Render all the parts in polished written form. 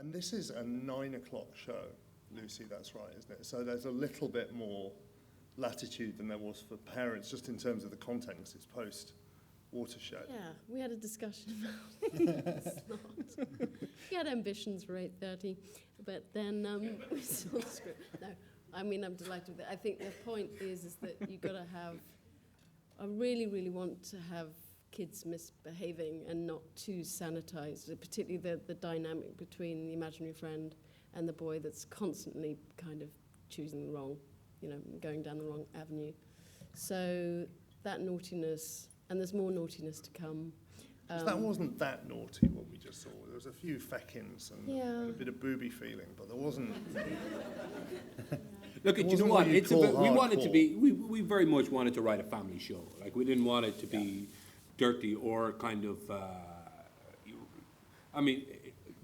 And this is a 9 o'clock show, Lucy, that's right, isn't it? So there's a little bit more latitude than there was for Parents, just in terms of the content, 'cause it's post-Watershed. Yeah, we had a discussion about it. It's not. He had ambitions for 8:30, but then we saw the script. No, I mean, I'm delighted with it. I think the point is that you've got to have, I really, really want to have kids misbehaving and not too sanitized, particularly the dynamic between the imaginary friend and the boy that's constantly kind of choosing the wrong, going down the wrong avenue. So that naughtiness, and there's more naughtiness to come. That wasn't that naughty, what we just saw. There was a few feckings and a bit of booby feeling, but there wasn't... Look, you know what? We wanted to be. We very much wanted to write a family show. Like, we didn't want it to be dirty or kind of. I mean,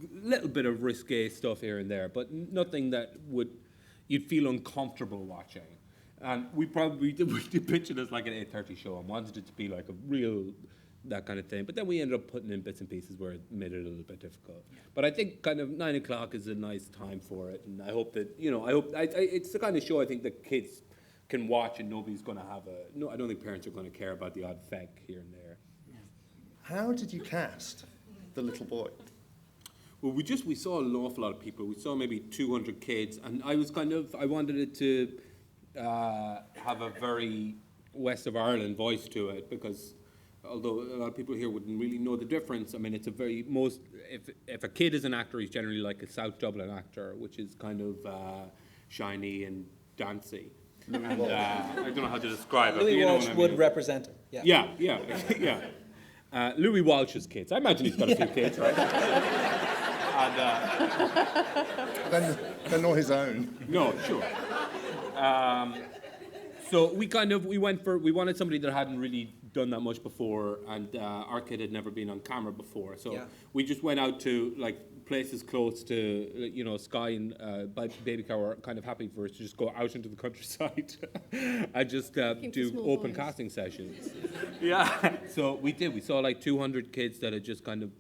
a little bit of risque stuff here and there, but nothing that you'd feel uncomfortable watching. And we did pitch it as like an 8:30 show and wanted it to be like a real that kind of thing. But then we ended up putting in bits and pieces where it made it a little bit difficult. Yeah. But I think kind of 9 o'clock is a nice time for it, and I hope that it's the kind of show I think that kids can watch and nobody's going to have I don't think parents are going to care about the odd feck here and there. Yeah. How did you cast the little boy? Well, we saw an awful lot of people. We saw maybe 200 kids, and I wanted it to have a very West of Ireland voice to it, because although a lot of people here wouldn't really know the difference, I mean, it's if a kid is an actor, he's generally like a South Dublin actor, which is kind of shiny and dancey. And, I don't know how to describe it. Louis Walsh would represent him. Yeah. Louis Walsh's kids. I imagine he's got a few kids, right? And, they're not his own. No, sure. So we wanted somebody that hadn't really done that much before, and our kid had never been on camera before. So we just went out to like places close to, Skye and Baby Cow were kind of happy for us to just go out into the countryside and just do open casting sessions. Yeah. So we did. We saw like 200 kids that had just kind of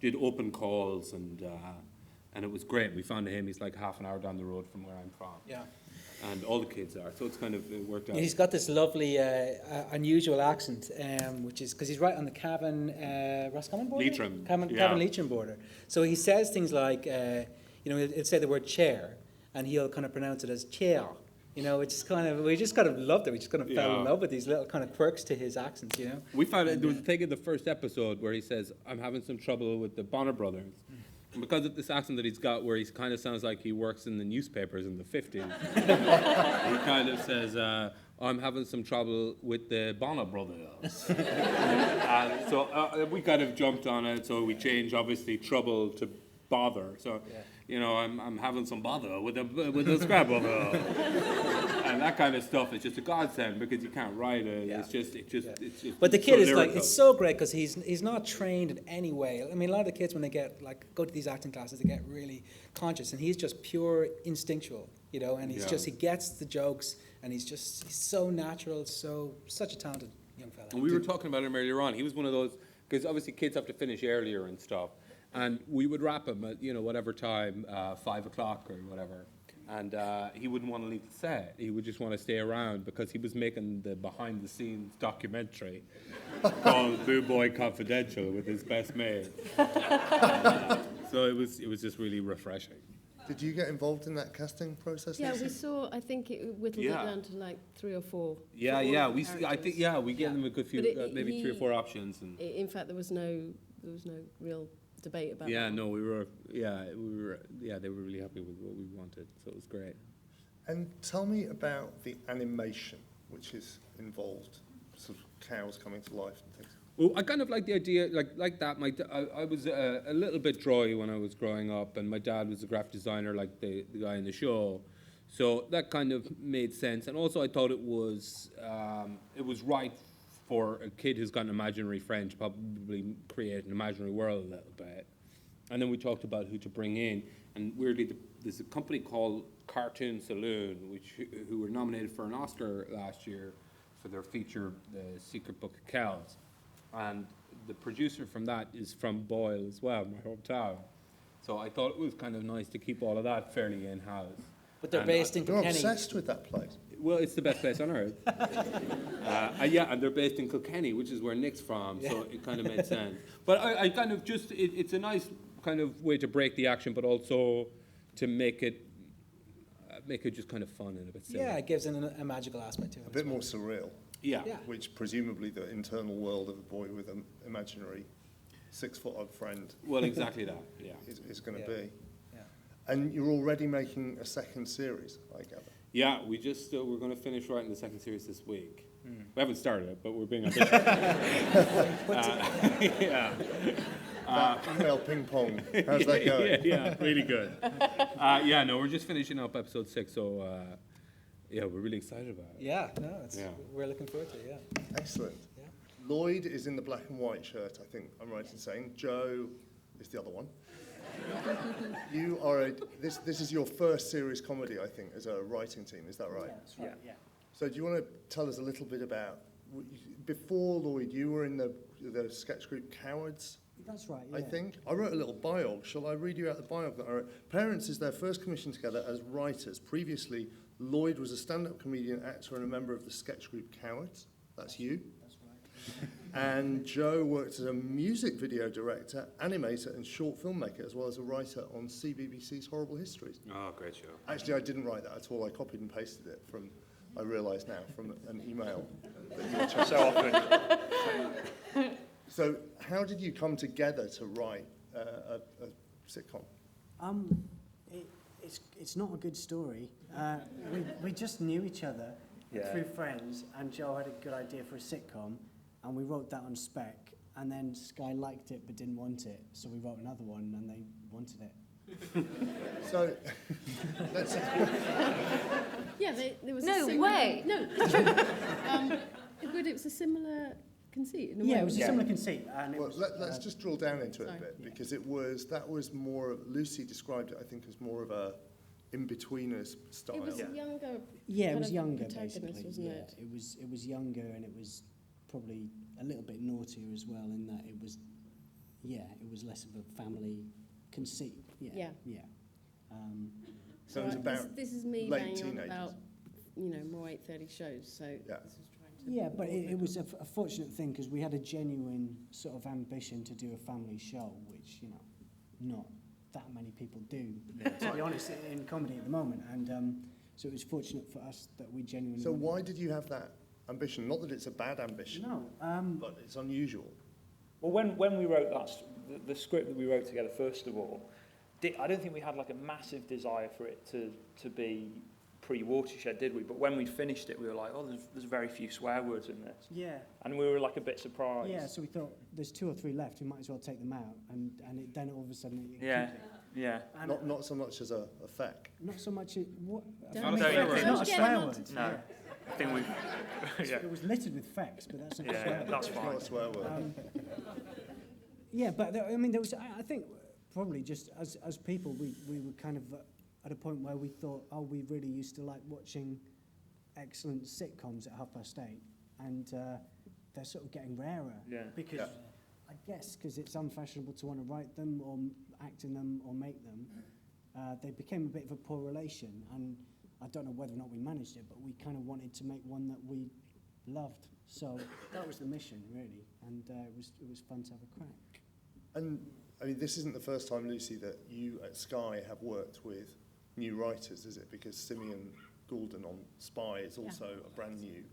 did open calls, and it was great. We found him. He's like half an hour down the road from where I'm from. Yeah. And all the kids are, so it worked out. He's got this lovely, unusual accent, which is because he's right on the Roscommon border? Leitrim. Cavan-Leitrim border. So he says things like, he'll say the word chair, and he'll kind of pronounce it as chair. It's just kind of, we just kind of loved it. We just kind of fell in love with these little kind of quirks to his accents, We found there was a thing in the first episode where he says, I'm having some trouble with the Bonner brothers. And because of this accent that he's got, where he kind of sounds like he works in the newspapers in the 50s, he kind of says, I'm having some trouble with the Bonner brothers. And so we kind of jumped on it, so we changed, obviously, trouble to bother. So, I'm having some bother with the Scrabble. And that kind of stuff is just a godsend, because you can't write it. Yeah. It's just. But the kid is lyrical. It's so great because he's not trained in any way. I mean, a lot of the kids, when they go to these acting classes, they get really conscious, and he's just pure instinctual, and he gets the jokes, and he's so natural, such a talented young fella. And we were talking about him earlier on. He was one of those, because obviously kids have to finish earlier and stuff. And we would wrap him at, whatever time, 5 o'clock or whatever. And he wouldn't want to leave the set. He would just want to stay around, because he was making the behind-the-scenes documentary called Moone Boy Confidential with his best mate. So it was just really refreshing. Did you get involved in that casting process? Yeah, we saw, I think it whittled it down to like 3 or 4. We gave them a good few, maybe 3 or 4 options. And in fact, there was no real debate about that. They were really happy with what we wanted, so it was great. And tell me about the animation which is involved, sort of cows coming to life and things. Well, I kind of like the idea, like that. I was a little bit drawy when I was growing up, and my dad was a graphic designer, like the guy in the show, so that kind of made sense. And also, I thought it was right for a kid who's got an imaginary friend to probably create an imaginary world a little bit. And then we talked about who to bring in, and weirdly, there's a company called Cartoon Saloon, who were nominated for an Oscar last year for their feature, The Secret Book of Kells. And the producer from that is from Boyle as well, my hometown. So I thought it was kind of nice to keep all of that fairly in-house. But they're And, based in You're Kilkenny. obsessed with that place. Well, it's the best place on earth. Yeah, and they're based in Kilkenny, which is where Nick's from, so it kind of made sense. But I kind of just, it's a nice kind of way to break the action, but also to make it just kind of fun and a bit silly. Yeah, it gives it a magical aspect to it. A bit more surreal, Yeah. Yeah. which presumably the internal world of a boy with an imaginary 6-foot-odd friend Well, exactly that, yeah. is going to Yeah. be. Yeah. And you're already making a second series, I gather. Yeah, we're going to finish writing the second series this week. Hmm. We haven't started it, but we're being ambitious. Yeah. Email ping pong. How's that going? Yeah, really good. Yeah, no, we're just finishing up episode 6, so yeah, we're really excited about it. Yeah, no, Yeah. we're looking forward to it, yeah. Excellent. Yeah. Lloyd is in the black and white shirt, I think I'm right in saying. Joe is the other one. You are this is your first series comedy, I think, as a writing team. Is that right? Yeah, that's right, yeah. So do you want to tell us a little bit about, before Lloyd, you were in the sketch group Cowards, That's right, yeah. I think. I wrote a little biog. Shall I read you out the biog that I wrote? Parents is their first commission together as writers. Previously, Lloyd was a stand-up comedian, actor, and a member of the sketch group Cowards. That's you. That's right. And Joe worked as a music video director, animator, and short filmmaker, as well as a writer on CBBC's Horrible Histories. Oh, great show. Actually, I didn't write that at all. I copied and pasted it from, I realise now, from an email that you were chatting. So often. So how did you come together to write a sitcom? It's not a good story. We just knew each other Yeah. through friends, and Joe had a good idea for a sitcom, and we wrote that on spec, and then Sky liked it but didn't want it, so we wrote another one, and they wanted it. So let's... Yeah, there was a No similar, way. No, it's true. But it was a similar conceit in a way. Yeah, it was a Yeah. similar conceit, and it Well, was, let's just drill down into it a sorry. bit, because that was more of, Lucy described it, I think, as more of a in-betweeners style. It was Yeah. younger. yeah, it kind was of younger protagonist, basically. wasn't Yeah, it? it was younger, and it was probably a little bit naughtier as well, in that it was less of a family conceit. Yeah. Yeah. So it was about this is me late banging on teenagers. about, more 8:30 shows. So Yeah. this was trying to. Yeah, but it was a fortunate thing, because we had a genuine sort of ambition to do a family show, which, not that many people do, to be honest, in comedy at the moment. And so it was fortunate for us that we genuinely... So why did you have that ambition? Not that it's a bad ambition, No. but it's unusual. Well, when we wrote the script that we wrote together, first of all, I don't think we had like a massive desire for it to be pre-Watershed, did we? But when we finished it, we were like, oh, there's very few swear words in this. Yeah. And we were like a bit surprised. Yeah, so we thought there's 2 or 3 left, we might as well take them out. And then all of a sudden it Yeah, clicked. yeah. And Not so much as a feck. not so much... What, Don't a swear word. It's not a Don't swear get word. onto- No, I think we've... yeah, It was littered with facts, but that's not a swear yeah, word. that's It's fine. not a swear word. Yeah, but there was, I think, probably just as people, we were kind of at a point where we thought, oh, we really used to like watching excellent sitcoms at 8:30, and they're sort of getting rarer. Yeah. Because, Yeah. I guess, because it's unfashionable to want to write them or act in them or make them, they became a bit of a poor relation, and I don't know whether or not we managed it, but we kind of wanted to make one that we loved. So that was the mission, really, and it was fun to have a crack. And I mean, this isn't the first time, Lucy, that you at Sky have worked with new writers, is it? Because Simeon Goulden on Spy is also a brand new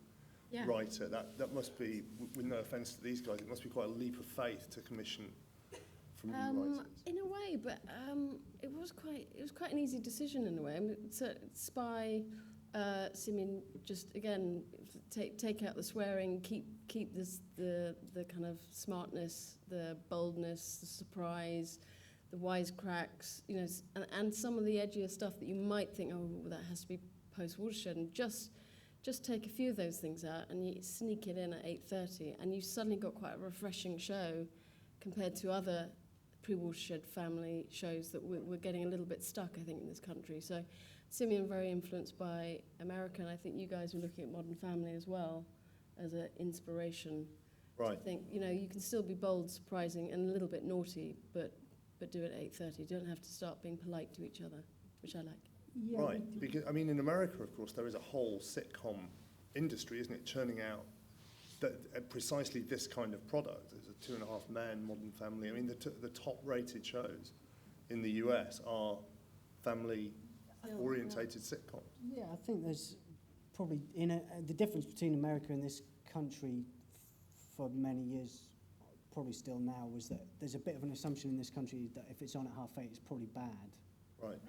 Yeah. writer. That must be, with no offence to these guys, it must be quite a leap of faith to commission from new writers. In a way, but it was quite an easy decision in a way. I mean, so Spy, Simeon, just again take out the swearing, keep this the kind of smartness, the boldness, the surprise, the wisecracks, and some of the edgier stuff that you might think, oh, that has to be post-Watershed, and just take a few of those things out and you sneak it in at 8:30, and you suddenly got quite a refreshing show compared to other pre-Watershed family shows that we're getting a little bit stuck, I think, in this country. So Simeon very influenced by America, and I think you guys were looking at Modern Family as well as an inspiration. Right. I think, you can still be bold, surprising, and a little bit naughty, but but do it at 8:30. You don't have to start being polite to each other, which I like. Yeah, Right, because, I mean, in America, of course, there is a whole sitcom industry, isn't it, churning out precisely this kind of product. There's a 2.5 Men, Modern Family. I mean, the top-rated shows in the US are family-orientated sitcoms. Yeah, I think there's probably the difference between America and this country for many years, probably still now, was that there's a bit of an assumption in this country that if it's on at 8:30, it's probably bad. Right.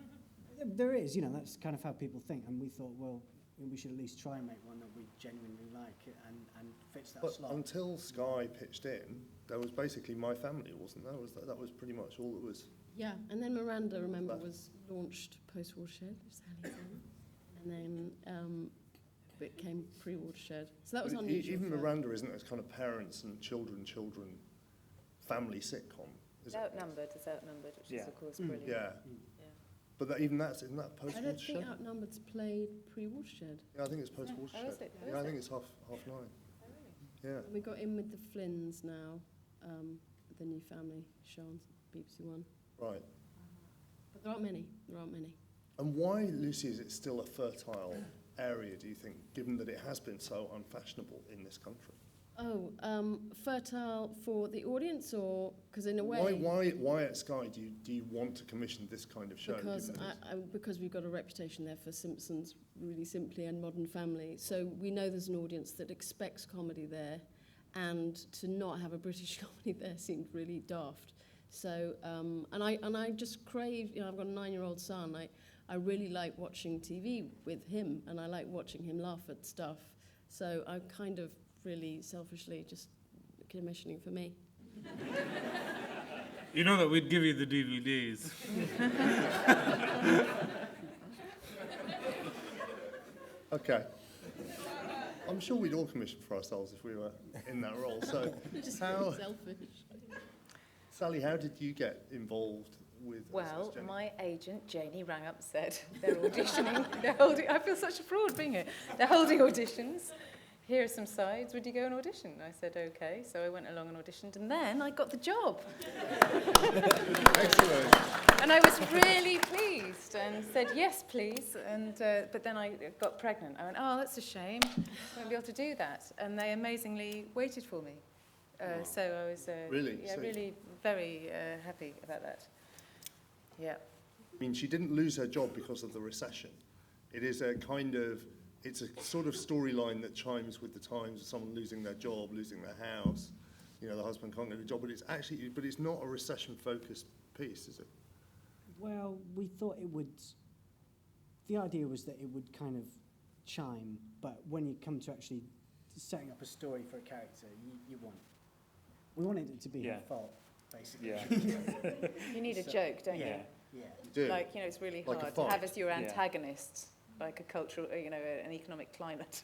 There is, you know, that's kind of how people think, and we thought, well, we should at least try and make one that we genuinely like and fits that But slot. until Sky pitched in, there was basically My Family, wasn't there? That was pretty much all that was. Yeah, and then Miranda, remember, was launched post-Watershed, Sally's on, and then it came pre-Watershed. So that was But unusual. even for- Miranda isn't a kind of parents and children family sitcom, is it? Outnumbered, which is, of course, brilliant. Yeah. Yeah. But isn't that I don't think post-Watershed? Outnumbered's played pre-Watershed. Yeah, I think it's post-Watershed. Oh, is it? Oh, Yeah, is I think it? it's half 9. Oh, really? Yeah. We got in with the Flynns now, the new family show on BBC One. Right. But there aren't many. And why, Lucy, is it still a fertile area, do you think, given that it has been so unfashionable in this country? Oh, fertile for the audience, or because in a way, Why at Sky do you want to commission this kind of show? because given it's- because we've got a reputation there for Simpsons, really simply, and Modern Family. So we know there's an audience that expects comedy there, and to not have a British comedy there seemed really daft. So and I just crave. You know, I've got a 9-year-old son. I really like watching TV with him, and I like watching him laugh at stuff. So I kind of really selfishly just commissioning for me. You know that we'd give you the DVDs. Okay. I'm sure we'd all commission for ourselves if we were in that role. So, Just how, really selfish. Sally, how did you get involved with? Well, as Jenny? my agent, Janie, rang up and said they're auditioning. I feel such a fraud being here. They're holding auditions. Here are some sides. Would you go and audition? I said, okay. So I went along and auditioned, and then I got the job. Excellent. And I was really pleased and said, yes, please. And but then I got pregnant. I went, oh, that's a shame. I won't be able to do that. And they amazingly waited for me. So I was Really? yeah, So- really very happy about that. Yeah. I mean, she didn't lose her job because of the recession. It is a kind of, it's a sort of storyline that chimes with the times of someone losing their job, losing their house. You know, the husband can't get a job, but it's not a recession-focused piece, is it? Well, we thought it would. The idea was that it would kind of chime, but when you come to actually setting up a story for a character, we wanted it to be her fault, basically. Yeah. You need a joke, don't you? Yeah. You do. Like, you know, it's really Like a hard to have fight. as your Yeah. antagonist, like a cultural, you know, an economic climate.